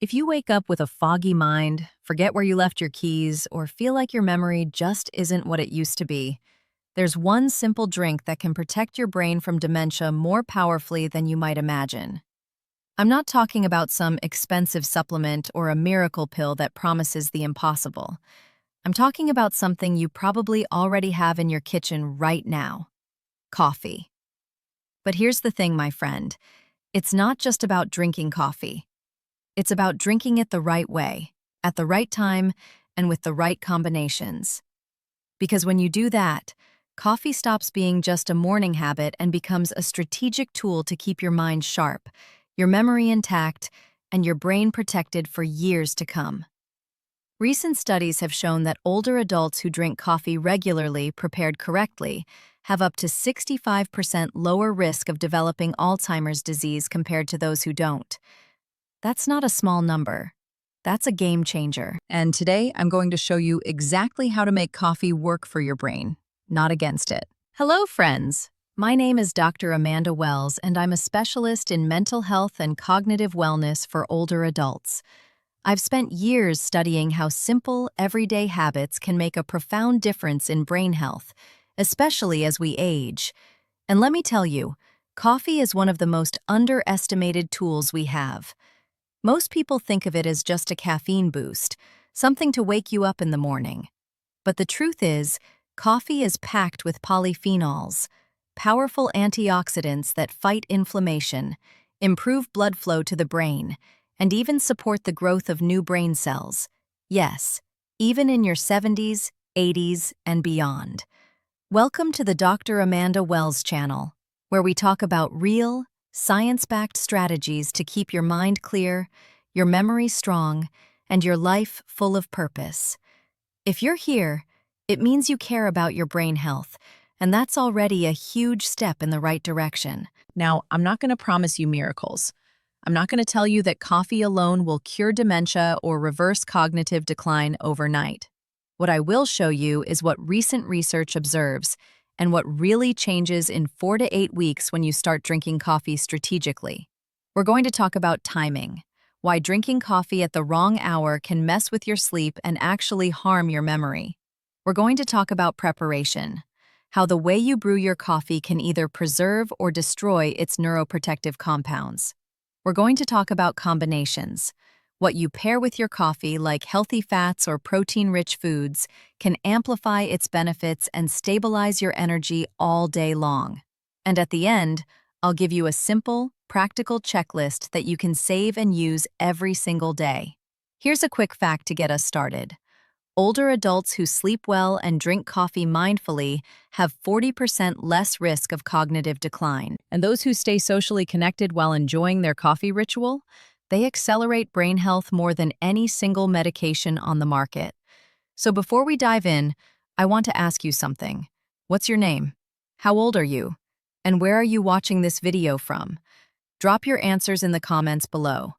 If you wake up with a foggy mind, forget where you left your keys, or feel like your memory just isn't what it used to be, there's one simple drink that can protect your brain from dementia more powerfully than you might imagine. I'm not talking about some expensive supplement or a miracle pill that promises the impossible. I'm talking about something you probably already have in your kitchen right now: coffee. But here's the thing, my friend. It's not just about drinking coffee. It's about drinking it the right way, at the right time, and with the right combinations. Because when you do that, coffee stops being just a morning habit and becomes a strategic tool to keep your mind sharp, your memory intact, and your brain protected for years to come. Recent studies have shown that older adults who drink coffee regularly, prepared correctly, have up to 65% lower risk of developing Alzheimer's disease compared to those who don't. That's not a small number. That's a game changer. And today, I'm going to show you exactly how to make coffee work for your brain, not against it. Hello, friends. My name is Dr. Amanda Wells, and I'm a specialist in mental health and cognitive wellness for older adults. I've spent years studying how simple, everyday habits can make a profound difference in brain health, especially as we age. And let me tell you, coffee is one of the most underestimated tools we have. Most people think of it as just a caffeine boost, something to wake you up in the morning. But the truth is, coffee is packed with polyphenols, powerful antioxidants that fight inflammation, improve blood flow to the brain, and even support the growth of new brain cells. Yes, even in your 70s, 80s, and beyond. Welcome to the Dr. Amanda Wells channel, where we talk about real, science-backed strategies to keep your mind clear, your memory strong, and your life full of purpose. If you're here, it means you care about your brain health, and that's already a huge step in the right direction. Now, I'm not going to promise you miracles. I'm not going to tell you that coffee alone will cure dementia or reverse cognitive decline overnight. What I will show you is what recent research observes and what really changes in 4 to 8 weeks when you start drinking coffee strategically. We're going to talk about timing, why drinking coffee at the wrong hour can mess with your sleep and actually harm your memory. We're going to talk about preparation, how the way you brew your coffee can either preserve or destroy its neuroprotective compounds. We're going to talk about combinations. What you pair with your coffee, like healthy fats or protein-rich foods, can amplify its benefits and stabilize your energy all day long. And at the end, I'll give you a simple, practical checklist that you can save and use every single day. Here's a quick fact to get us started. Older adults who sleep well and drink coffee mindfully have 40% less risk of cognitive decline. And those who stay socially connected while enjoying their coffee ritual, they accelerate brain health more than any single medication on the market. So before we dive in, I want to ask you something. What's your name? How old are you? And where are you watching this video from? Drop your answers in the comments below.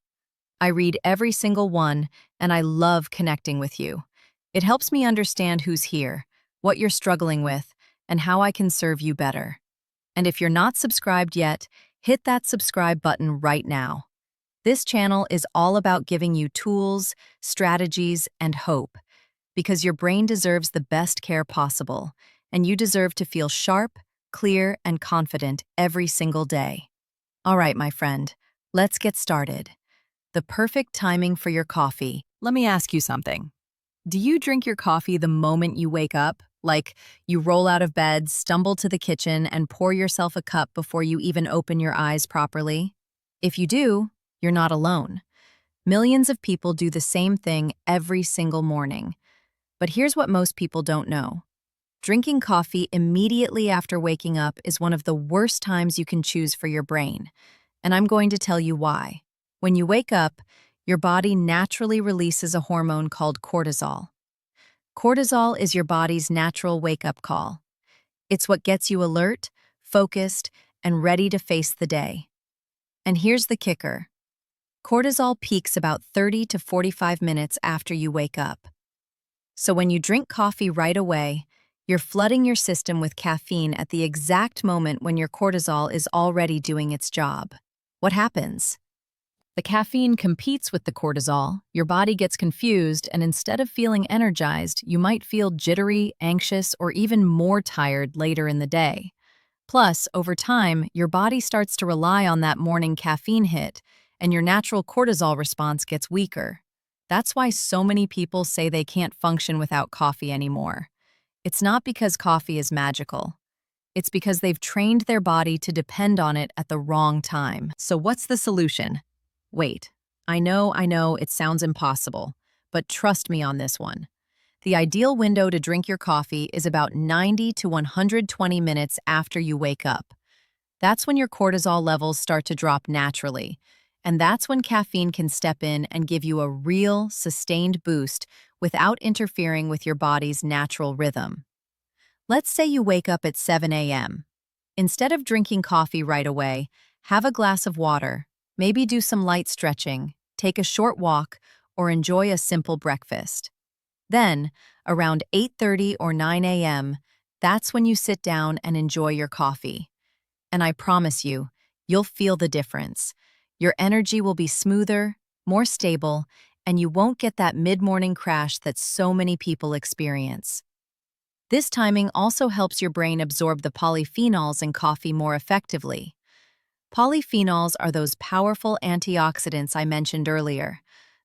I read every single one, and I love connecting with you. It helps me understand who's here, what you're struggling with, and how I can serve you better. And if you're not subscribed yet, hit that subscribe button right now. This channel is all about giving you tools, strategies, and hope, because your brain deserves the best care possible, and you deserve to feel sharp, clear, and confident every single day. All right, my friend, let's get started. The perfect timing for your coffee. Let me ask you something. Do you drink your coffee the moment you wake up? Like, you roll out of bed, stumble to the kitchen, and pour yourself a cup before you even open your eyes properly? If you do, you're not alone. Millions of people do the same thing every single morning. But here's what most people don't know. Drinking coffee immediately after waking up is one of the worst times you can choose for your brain. And I'm going to tell you why. When you wake up, your body naturally releases a hormone called cortisol. Cortisol is your body's natural wake-up call. It's what gets you alert, focused, and ready to face the day. And here's the kicker. Cortisol peaks about 30 to 45 minutes after you wake up. So when you drink coffee right away, you're flooding your system with caffeine at the exact moment when your cortisol is already doing its job. What happens? The caffeine competes with the cortisol, your body gets confused, and instead of feeling energized, you might feel jittery, anxious, or even more tired later in the day. Plus, over time, your body starts to rely on that morning caffeine hit, and your natural cortisol response gets weaker. That's why so many people say they can't function without coffee anymore. It's not because coffee is magical. It's because they've trained their body to depend on it at the wrong time. So what's the solution? Wait, I know, it sounds impossible, but trust me on this one. The ideal window to drink your coffee is about 90 to 120 minutes after you wake up. That's when your cortisol levels start to drop naturally, and that's when caffeine can step in and give you a real, sustained boost without interfering with your body's natural rhythm. Let's say you wake up at 7 a.m. Instead of drinking coffee right away, have a glass of water, maybe do some light stretching, take a short walk, or enjoy a simple breakfast. Then, around 8:30 or 9 a.m., that's when you sit down and enjoy your coffee. And I promise you, you'll feel the difference. Your energy will be smoother, more stable, and you won't get that mid-morning crash that so many people experience. This timing also helps your brain absorb the polyphenols in coffee more effectively. Polyphenols are those powerful antioxidants I mentioned earlier,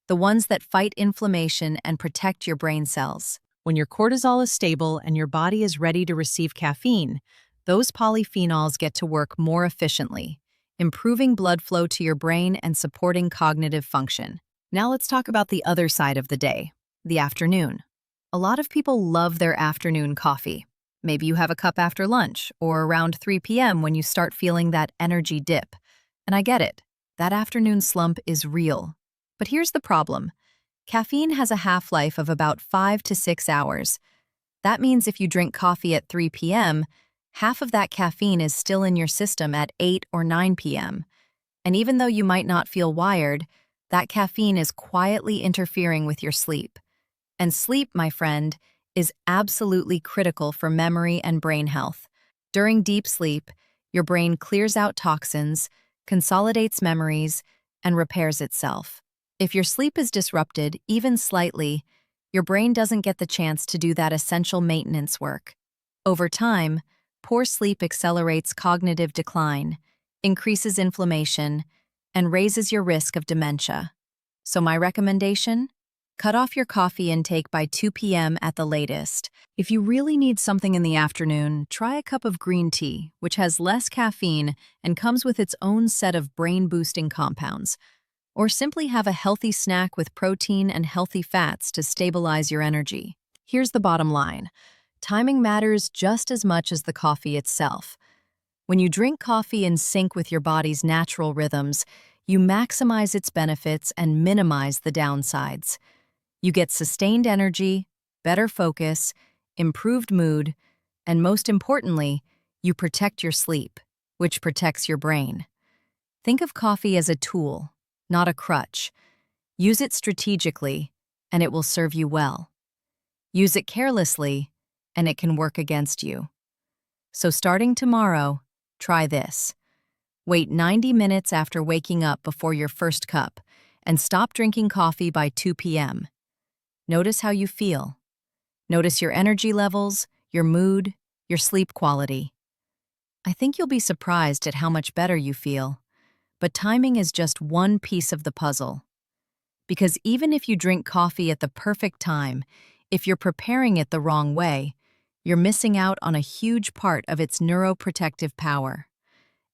the ones that fight inflammation and protect your brain cells. When your cortisol is stable and your body is ready to receive caffeine, those polyphenols get to work more efficiently, improving blood flow to your brain and supporting cognitive function. Now let's talk about the other side of the day, the afternoon. A lot of people love their afternoon coffee. Maybe you have a cup after lunch or around 3 p.m. when you start feeling that energy dip. And I get it, that afternoon slump is real. But here's the problem. Caffeine has a half-life of about 5 to 6 hours. That means if you drink coffee at 3 p.m., half of that caffeine is still in your system at 8 or 9 p.m. And even though you might not feel wired, that caffeine is quietly interfering with your sleep. And sleep, my friend, is absolutely critical for memory and brain health. During deep sleep, your brain clears out toxins, consolidates memories, and repairs itself. If your sleep is disrupted, even slightly, your brain doesn't get the chance to do that essential maintenance work. Over time, poor sleep accelerates cognitive decline, increases inflammation, and raises your risk of dementia. So my recommendation? Cut off your coffee intake by 2 p.m. at the latest. If you really need something in the afternoon, try a cup of green tea, which has less caffeine and comes with its own set of brain-boosting compounds. Or simply have a healthy snack with protein and healthy fats to stabilize your energy. Here's the bottom line. Timing matters just as much as the coffee itself. When you drink coffee in sync with your body's natural rhythms, you maximize its benefits and minimize the downsides. You get sustained energy, better focus, improved mood, and most importantly, you protect your sleep, which protects your brain. Think of coffee as a tool, not a crutch. Use it strategically, and it will serve you well. Use it carelessly, and it can work against you. So starting tomorrow, try this. Wait 90 minutes after waking up before your first cup, and stop drinking coffee by 2 p.m. Notice how you feel. Notice your energy levels, your mood, your sleep quality. I think you'll be surprised at how much better you feel. But timing is just one piece of the puzzle. Because even if you drink coffee at the perfect time, if you're preparing it the wrong way, you're missing out on a huge part of its neuroprotective power.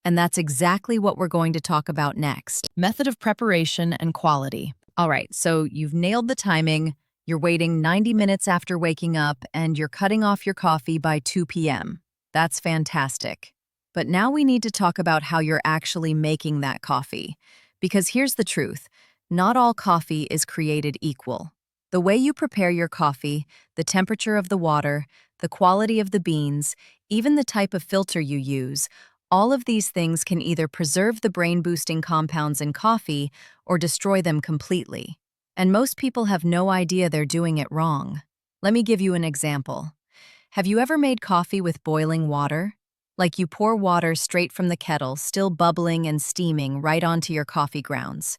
And that's exactly what we're going to talk about next. Method of preparation and quality. All right, so you've nailed the timing. You're waiting 90 minutes after waking up, and you're cutting off your coffee by 2 p.m. That's fantastic. But now we need to talk about how you're actually making that coffee. Because here's the truth, not all coffee is created equal. The way you prepare your coffee, the temperature of the water, the quality of the beans, even the type of filter you use, all of these things can either preserve the brain-boosting compounds in coffee or destroy them completely. And most people have no idea they're doing it wrong. Let me give you an example. Have you ever made coffee with boiling water? Like you pour water straight from the kettle, still bubbling and steaming, right onto your coffee grounds.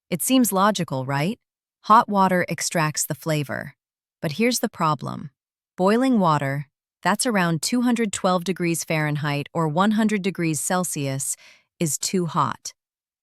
It seems logical, right? Hot water extracts the flavor. But here's the problem. Boiling water, that's around 212 degrees Fahrenheit or 100 degrees Celsius, is too hot.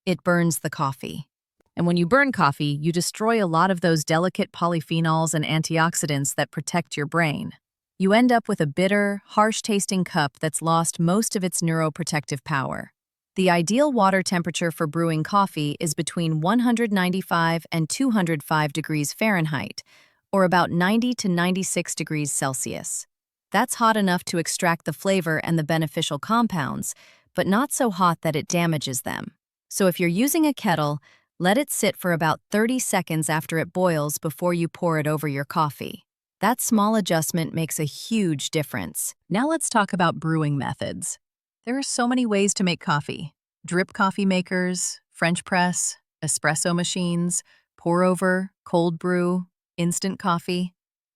It burns the coffee. And when you burn coffee, you destroy a lot of those delicate polyphenols and antioxidants that protect your brain. You end up with a bitter, harsh-tasting cup that's lost most of its neuroprotective power. The ideal water temperature for brewing coffee is between 195 and 205 degrees Fahrenheit, or about 90 to 96 degrees Celsius. That's hot enough to extract the flavor and the beneficial compounds, but not so hot that it damages them. So if you're using a kettle, let it sit for about 30 seconds after it boils before you pour it over your coffee. That small adjustment makes a huge difference. Now let's talk about brewing methods. There are so many ways to make coffee. Drip coffee makers, French press, espresso machines, pour over, cold brew, instant coffee.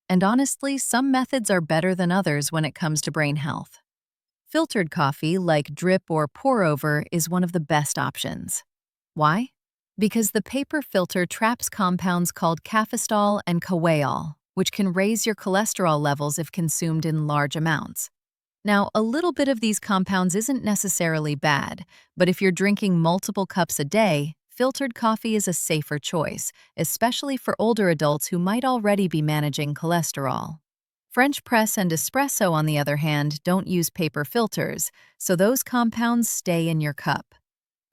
And honestly, some methods are better than others when it comes to brain health. Filtered coffee, like drip or pour over, is one of the best options. Why? Because the paper filter traps compounds called cafestol and kawayol, which can raise your cholesterol levels if consumed in large amounts. Now, a little bit of these compounds isn't necessarily bad, but if you're drinking multiple cups a day, filtered coffee is a safer choice, especially for older adults who might already be managing cholesterol. French press and espresso, on the other hand, don't use paper filters, so those compounds stay in your cup.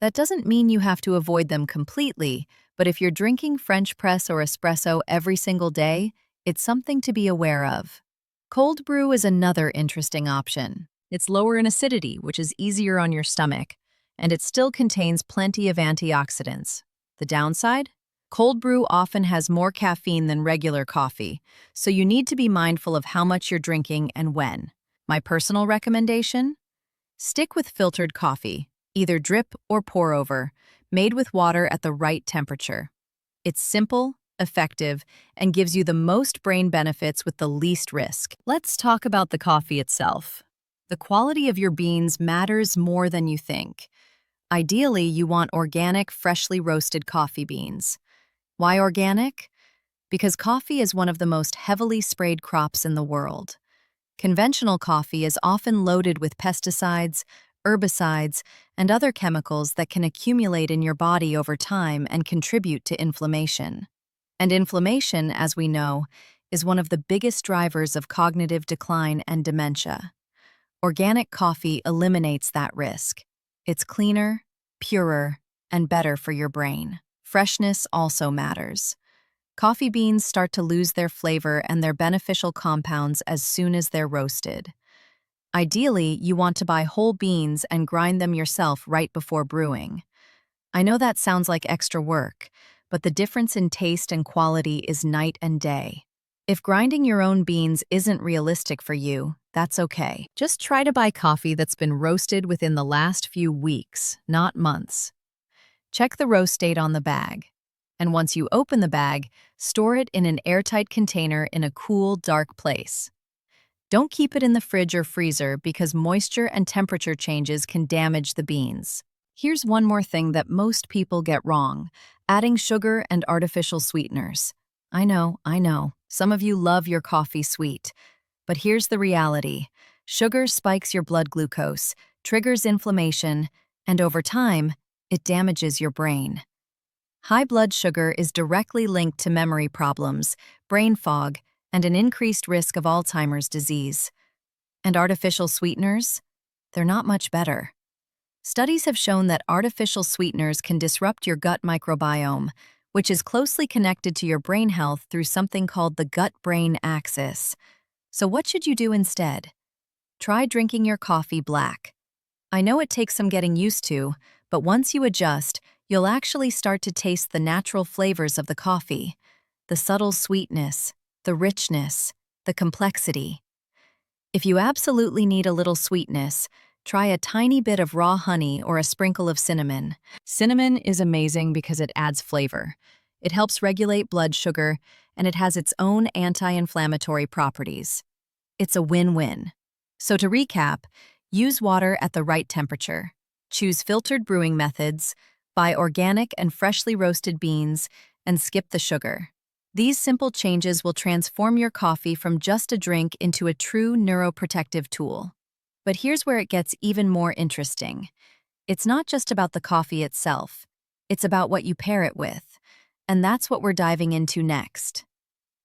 That doesn't mean you have to avoid them completely, but if you're drinking French press or espresso every single day, it's something to be aware of. Cold brew is another interesting option. It's lower in acidity, which is easier on your stomach, and it still contains plenty of antioxidants. The downside? Cold brew often has more caffeine than regular coffee, so you need to be mindful of how much you're drinking and when. My personal recommendation? Stick with filtered coffee, either drip or pour over, made with water at the right temperature. It's simple, effective, and gives you the most brain benefits with the least risk. Let's talk about the coffee itself. The quality of your beans matters more than you think. Ideally, you want organic, freshly roasted coffee beans. Why organic? Because coffee is one of the most heavily sprayed crops in the world. Conventional coffee is often loaded with pesticides, herbicides, and other chemicals that can accumulate in your body over time and contribute to inflammation. And inflammation, as we know, is one of the biggest drivers of cognitive decline and dementia. Organic coffee eliminates that risk. It's cleaner, purer, and better for your brain. Freshness also matters. Coffee beans start to lose their flavor and their beneficial compounds as soon as they're roasted. Ideally, you want to buy whole beans and grind them yourself right before brewing. I know that sounds like extra work, but the difference in taste and quality is night and day. If grinding your own beans isn't realistic for you, that's okay. Just try to buy coffee that's been roasted within the last few weeks, not months. Check the roast date on the bag. And once you open the bag, store it in an airtight container in a cool, dark place. Don't keep it in the fridge or freezer because moisture and temperature changes can damage the beans. Here's one more thing that most people get wrong: adding sugar and artificial sweeteners. I know. Some of you love your coffee sweet. But here's the reality. Sugar spikes your blood glucose, triggers inflammation, and over time, it damages your brain. High blood sugar is directly linked to memory problems, brain fog, and an increased risk of Alzheimer's disease. And artificial sweeteners? They're not much better. Studies have shown that artificial sweeteners can disrupt your gut microbiome, which is closely connected to your brain health through something called the gut-brain axis. So what should you do instead? Try drinking your coffee black. I know it takes some getting used to, but once you adjust, you'll actually start to taste the natural flavors of the coffee, the subtle sweetness, the richness, the complexity. If you absolutely need a little sweetness, try a tiny bit of raw honey or a sprinkle of cinnamon. Cinnamon is amazing because it adds flavor. It helps regulate blood sugar, and it has its own anti-inflammatory properties. It's a win-win. So to recap, use water at the right temperature. Choose filtered brewing methods, Buy organic and freshly roasted beans and skip the sugar. These simple changes will transform your coffee from just a drink into a true neuroprotective tool. But here's where it gets even more interesting. It's not just about the coffee itself. It's about what you pair it with. And that's what we're diving into next.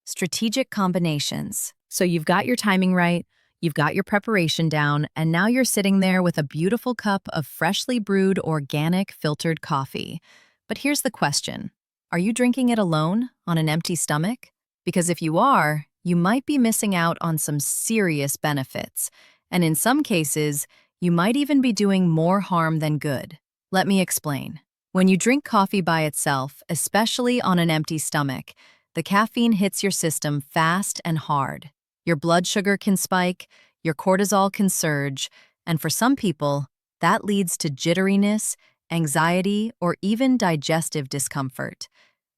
Strategic combinations. So you've got your timing right, you've got your preparation down, and now you're sitting there with a beautiful cup of freshly brewed organic filtered coffee. But here's the question. Are you drinking it alone, on an empty stomach? Because if you are, you might be missing out on some serious benefits. And in some cases, you might even be doing more harm than good. Let me explain. When you drink coffee by itself, especially on an empty stomach, the caffeine hits your system fast and hard. Your blood sugar can spike, your cortisol can surge, and for some people, that leads to jitteriness, anxiety, or even digestive discomfort.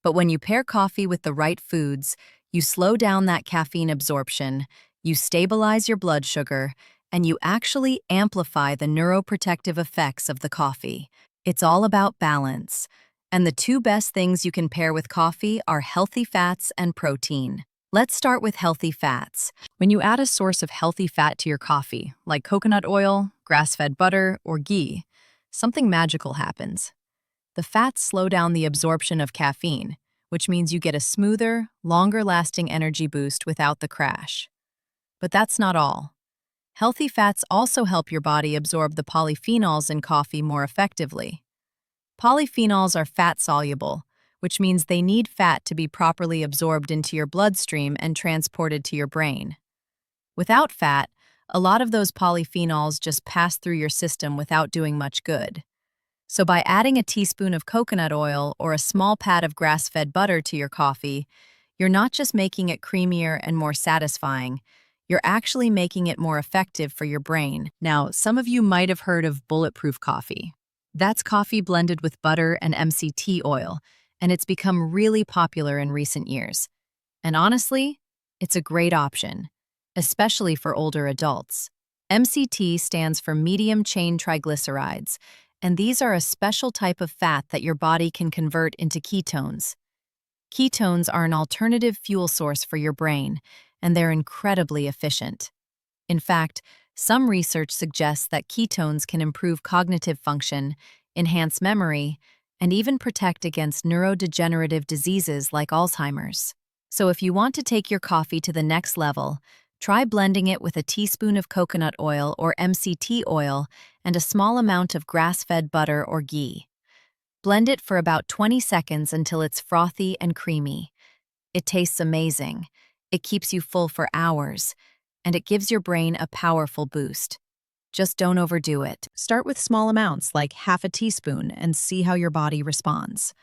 But when you pair coffee with the right foods, you slow down that caffeine absorption, you stabilize your blood sugar, and you actually amplify the neuroprotective effects of the coffee. It's all about balance. And the two best things you can pair with coffee are healthy fats and protein. Let's start with healthy fats. When you add a source of healthy fat to your coffee, like coconut oil, grass-fed butter, or ghee, something magical happens. The fats slow down the absorption of caffeine, which means you get a smoother, longer-lasting energy boost without the crash. But that's not all. Healthy fats also help your body absorb the polyphenols in coffee more effectively. Polyphenols are fat-soluble, which means they need fat to be properly absorbed into your bloodstream and transported to your brain. Without fat, a lot of those polyphenols just pass through your system without doing much good. So by adding a teaspoon of coconut oil or a small pat of grass-fed butter to your coffee, you're not just making it creamier and more satisfying, you're actually making it more effective for your brain. Now, some of you might have heard of bulletproof coffee. That's coffee blended with butter and MCT oil, and it's become really popular in recent years. And honestly, it's a great option, especially for older adults. MCT stands for medium-chain triglycerides, and these are a special type of fat that your body can convert into ketones. Ketones are an alternative fuel source for your brain, and they're incredibly efficient. In fact, some research suggests that ketones can improve cognitive function, enhance memory, and even protect against neurodegenerative diseases like Alzheimer's. So if you want to take your coffee to the next level, try blending it with a teaspoon of coconut oil or MCT oil and a small amount of grass-fed butter or ghee. Blend it for about 20 seconds until it's frothy and creamy. It tastes amazing. It keeps you full for hours, and it gives your brain a powerful boost. Just don't overdo it. Start with small amounts, like half a teaspoon, and see how your body responds.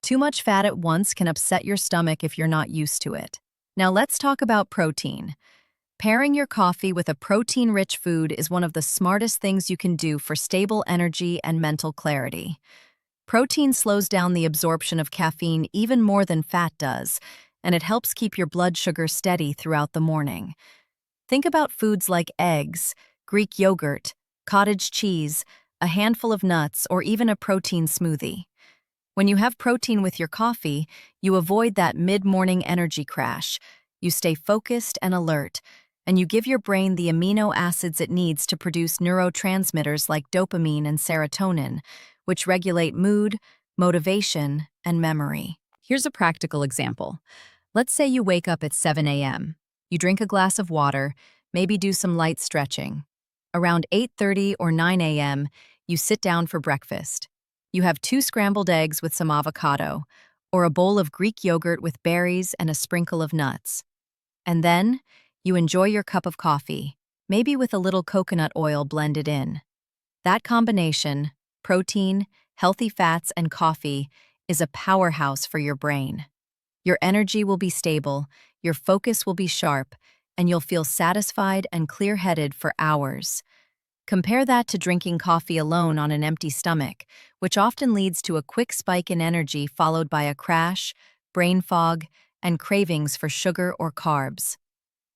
Too much fat at once can upset your stomach if you're not used to it. Now let's talk about protein. Pairing your coffee with a protein-rich food is one of the smartest things you can do for stable energy and mental clarity. Protein slows down the absorption of caffeine even more than fat does, and it helps keep your blood sugar steady throughout the morning. Think about foods like eggs, Greek yogurt, cottage cheese, a handful of nuts, or even a protein smoothie. When you have protein with your coffee, you avoid that mid-morning energy crash. You stay focused and alert, and you give your brain the amino acids it needs to produce neurotransmitters like dopamine and serotonin, which regulate mood, motivation, and memory. Here's a practical example. Let's say you wake up at 7 a.m. You drink a glass of water, maybe do some light stretching. Around 8:30 or 9 a.m., you sit down for breakfast. You have 2 scrambled eggs with some avocado, or a bowl of Greek yogurt with berries and a sprinkle of nuts. And then, you enjoy your cup of coffee, maybe with a little coconut oil blended in. That combination, protein, healthy fats, and coffee, is a powerhouse for your brain. Your energy will be stable, your focus will be sharp, and you'll feel satisfied and clear-headed for hours. Compare that to drinking coffee alone on an empty stomach, which often leads to a quick spike in energy followed by a crash, brain fog, and cravings for sugar or carbs.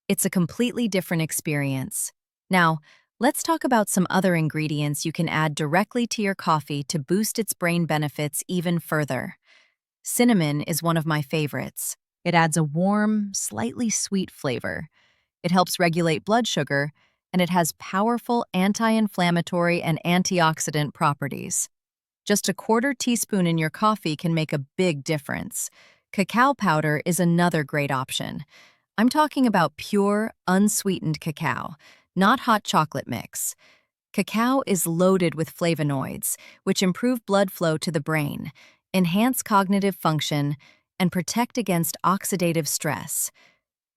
It's a completely different experience. Now, Let's talk about some other ingredients you can add directly to your coffee to boost its brain benefits even further. Cinnamon is one of my favorites. It adds a warm, slightly sweet flavor. It helps regulate blood sugar, and it has powerful anti-inflammatory and antioxidant properties. Just a quarter teaspoon in your coffee can make a big difference. Cacao powder is another great option. I'm talking about pure, unsweetened cacao, not hot chocolate mix. Cacao is loaded with flavonoids, which improve blood flow to the brain, enhance cognitive function, and protect against oxidative stress.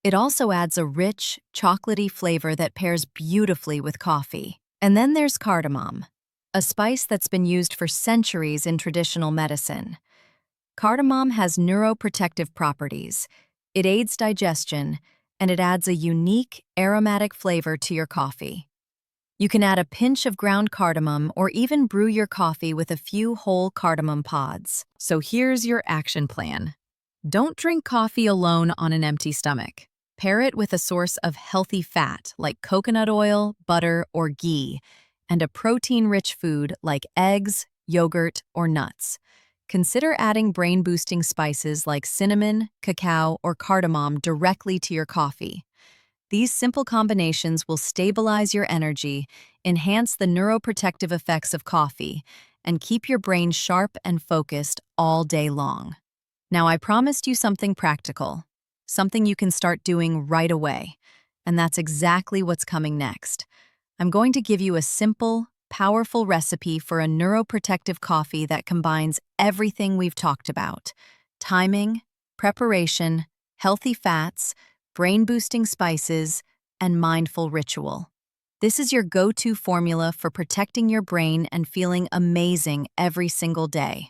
It also adds a rich, chocolatey flavor that pairs beautifully with coffee. And then there's cardamom, a spice that's been used for centuries in traditional medicine. Cardamom has neuroprotective properties. It aids digestion, and it adds a unique, aromatic flavor to your coffee. You can add a pinch of ground cardamom or even brew your coffee with a few whole cardamom pods. So here's your action plan. Don't drink coffee alone on an empty stomach. Pair it with a source of healthy fat like coconut oil, butter, or ghee, and a protein-rich food like eggs, yogurt, or nuts. Consider adding brain-boosting spices like cinnamon, cacao, or cardamom directly to your coffee. These simple combinations will stabilize your energy, enhance the neuroprotective effects of coffee, and keep your brain sharp and focused all day long. Now, I promised you something practical, something you can start doing right away, and that's exactly what's coming next. I'm going to give you a simple, powerful recipe for a neuroprotective coffee that combines everything we've talked about: timing, preparation, healthy fats, brain-boosting spices, and mindful ritual. This is your go-to formula for protecting your brain and feeling amazing every single day.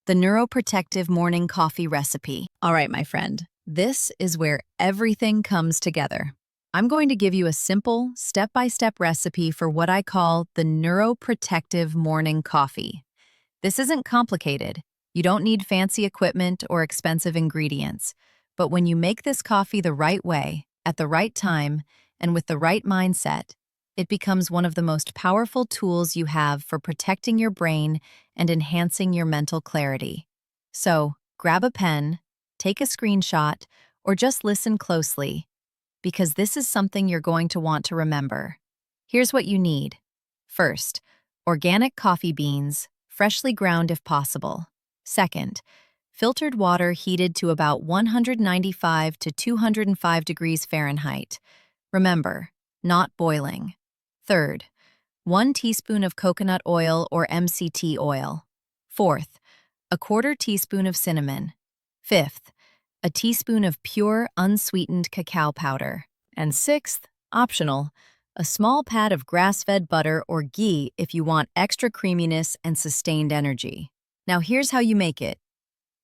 The neuroprotective morning coffee recipe. All right, my friend, this is where everything comes together. I'm going to give you a simple, step-by-step recipe for what I call the neuroprotective morning coffee. This isn't complicated. You don't need fancy equipment or expensive ingredients. But when you make this coffee the right way, at the right time, and with the right mindset, it becomes one of the most powerful tools you have for protecting your brain and enhancing your mental clarity. So, grab a pen, take a screenshot, or just listen closely, because this is something you're going to want to remember. Here's what you need. First, organic coffee beans, freshly ground if possible. Second, filtered water heated to about 195 to 205 degrees Fahrenheit. Remember, not boiling. Third, 1 teaspoon of coconut oil or MCT oil. Fourth, a quarter teaspoon of cinnamon. Fifth, a teaspoon of pure, unsweetened cacao powder. And sixth, optional, a small pat of grass-fed butter or ghee if you want extra creaminess and sustained energy. Now here's how you make it.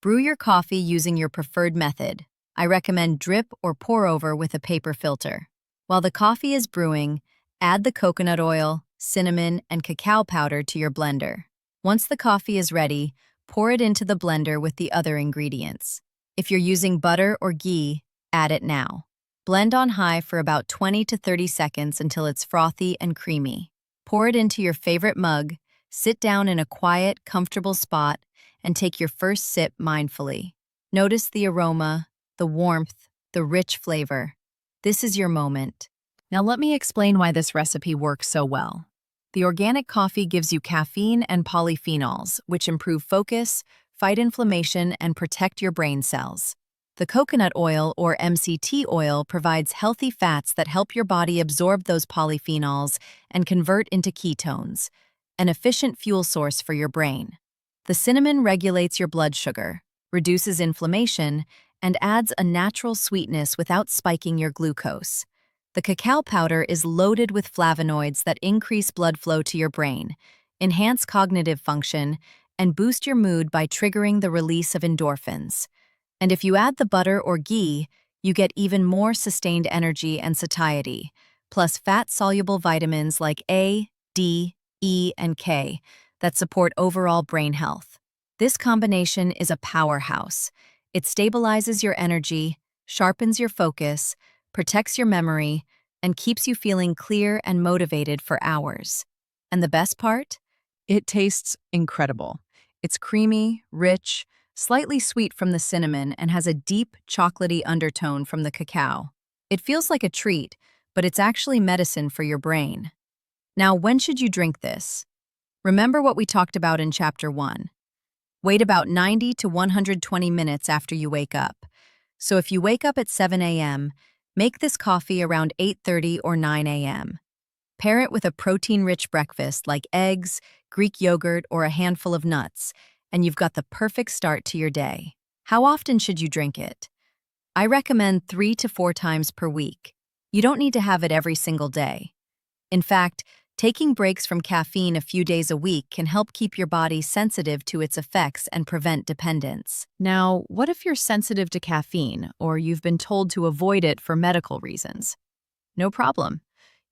Brew your coffee using your preferred method. I recommend drip or pour over with a paper filter. While the coffee is brewing, add the coconut oil, cinnamon, and cacao powder to your blender. Once the coffee is ready, pour it into the blender with the other ingredients. If you're using butter or ghee, add it now. Blend on high for about 20 to 30 seconds until it's frothy and creamy. Pour it into your favorite mug, sit down in a quiet, comfortable spot, and take your first sip mindfully. Notice the aroma, the warmth, the rich flavor. This is your moment. Now let me explain why this recipe works so well. The organic coffee gives you caffeine and polyphenols, which improve focus, fight inflammation, and protect your brain cells. The coconut oil or MCT oil provides healthy fats that help your body absorb those polyphenols and convert into ketones, an efficient fuel source for your brain. The cinnamon regulates your blood sugar, reduces inflammation, and adds a natural sweetness without spiking your glucose. The cacao powder is loaded with flavonoids that increase blood flow to your brain, enhance cognitive function, and boost your mood by triggering the release of endorphins. And if you add the butter or ghee, you get even more sustained energy and satiety, plus fat-soluble vitamins like A, D, E, and K that support overall brain health. This combination is a powerhouse. It stabilizes your energy, sharpens your focus, protects your memory, and keeps you feeling clear and motivated for hours. And the best part? It tastes incredible. It's creamy, rich, slightly sweet from the cinnamon, and has a deep, chocolatey undertone from the cacao. It feels like a treat, but it's actually medicine for your brain. Now, when should you drink this? Remember what we talked about in Chapter 1. Wait about 90 to 120 minutes after you wake up. So if you wake up at 7 a.m., make this coffee around 8:30 or 9 a.m. Pair it with a protein-rich breakfast like eggs, Greek yogurt, or a handful of nuts, and you've got the perfect start to your day. How often should you drink it? I recommend 3 to 4 times per week. You don't need to have it every single day. In fact, taking breaks from caffeine a few days a week can help keep your body sensitive to its effects and prevent dependence. Now, what if you're sensitive to caffeine, or you've been told to avoid it for medical reasons? No problem.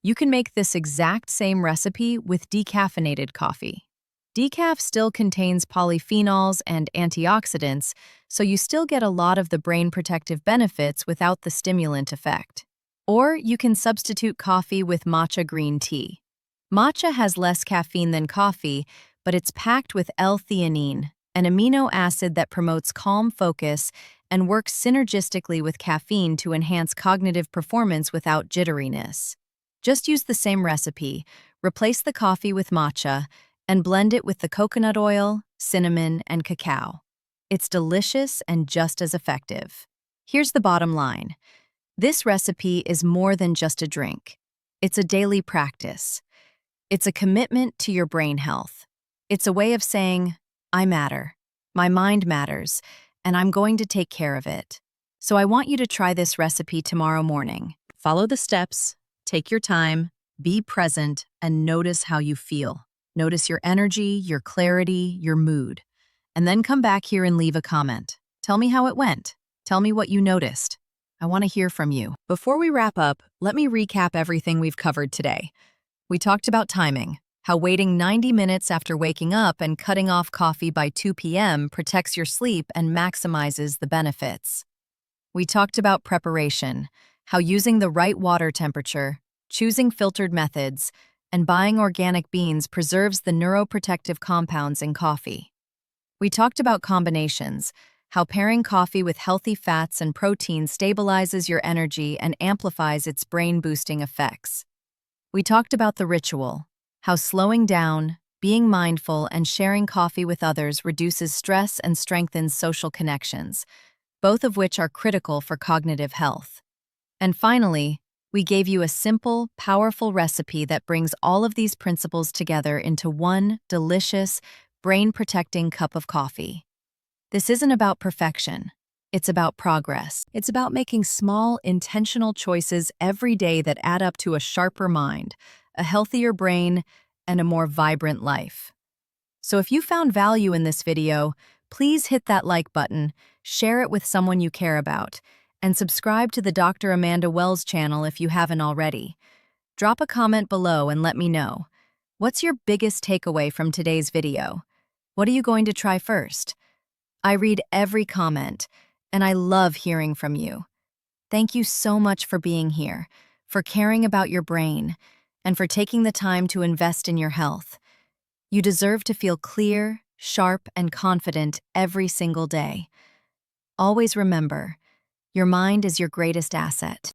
You can make this exact same recipe with decaffeinated coffee. Decaf still contains polyphenols and antioxidants, so you still get a lot of the brain protective benefits without the stimulant effect. Or you can substitute coffee with matcha green tea. Matcha has less caffeine than coffee, but it's packed with L-theanine, an amino acid that promotes calm focus and works synergistically with caffeine to enhance cognitive performance without jitteriness. Just use the same recipe, replace the coffee with matcha, and blend it with the coconut oil, cinnamon, and cacao. It's delicious and just as effective. Here's the bottom line. This recipe is more than just a drink. It's a daily practice. It's a commitment to your brain health. It's a way of saying, I matter, my mind matters, and I'm going to take care of it. So I want you to try this recipe tomorrow morning. Follow the steps, take your time, be present, and notice how you feel. Notice your energy, your clarity, your mood. And then come back here and leave a comment. Tell me how it went. Tell me what you noticed. I want to hear from you. Before we wrap up, let me recap everything we've covered today. We talked about timing, how waiting 90 minutes after waking up and cutting off coffee by 2 p.m. protects your sleep and maximizes the benefits. We talked about preparation, how using the right water temperature, choosing filtered methods, and buying organic beans preserves the neuroprotective compounds in coffee. We talked about combinations, how pairing coffee with healthy fats and protein stabilizes your energy and amplifies its brain-boosting effects. We talked about the ritual, how slowing down, being mindful, and sharing coffee with others reduces stress and strengthens social connections, both of which are critical for cognitive health. And finally, we gave you a simple, powerful recipe that brings all of these principles together into one delicious, brain-protecting cup of coffee. This isn't about perfection. It's about progress. It's about making small, intentional choices every day that add up to a sharper mind, a healthier brain, and a more vibrant life. So if you found value in this video, please hit that like button, share it with someone you care about, and subscribe to the Dr. Amanda Wells channel if you haven't already. Drop a comment below and let me know. What's your biggest takeaway from today's video? What are you going to try first? I read every comment, and I love hearing from you. Thank you so much for being here, for caring about your brain, and for taking the time to invest in your health. You deserve to feel clear, sharp, and confident every single day. Always remember, your mind is your greatest asset.